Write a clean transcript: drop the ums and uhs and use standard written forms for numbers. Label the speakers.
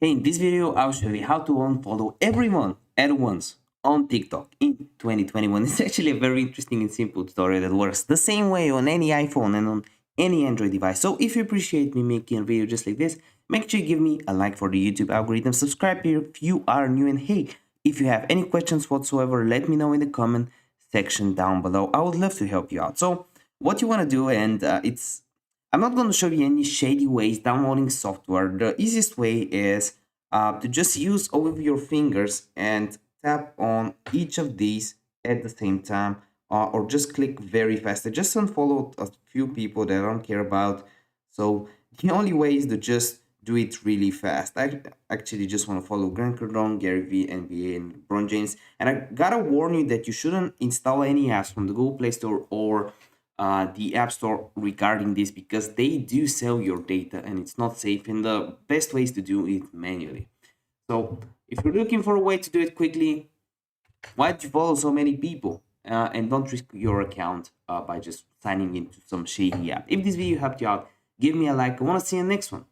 Speaker 1: Hey, in this video, I'll show you how to unfollow everyone at once on TikTok in 2021. It's actually a very interesting and simple tutorial that works the same way on any iPhone and on any Android device. So if you appreciate me making a video just like this, make sure you give me a like for the YouTube algorithm, subscribe here if you are new, and hey, if you have any questions whatsoever, let me know in the comment section down below. I would love to help you out. So what you want to do, and I'm not going to show you any shady ways downloading software. The easiest way is to just use all of your fingers and tap on each of these at the same time, or just click very fast. I just unfollowed a few people that I don't care about. So the only way is to just do it really fast. I actually just want to follow Grant Cardone, Gary Vee, NBA, and LeBron James. And I gotta warn you that you shouldn't install any apps from the Google Play Store or the App Store regarding this, because they do sell your data and it's not safe. And the best way is to do it manually. So if you're looking for a way to do it quickly, why do you follow so many people and don't risk your account by just signing into some shady app? If this video helped you out, give me a like. I want to see you in the next one.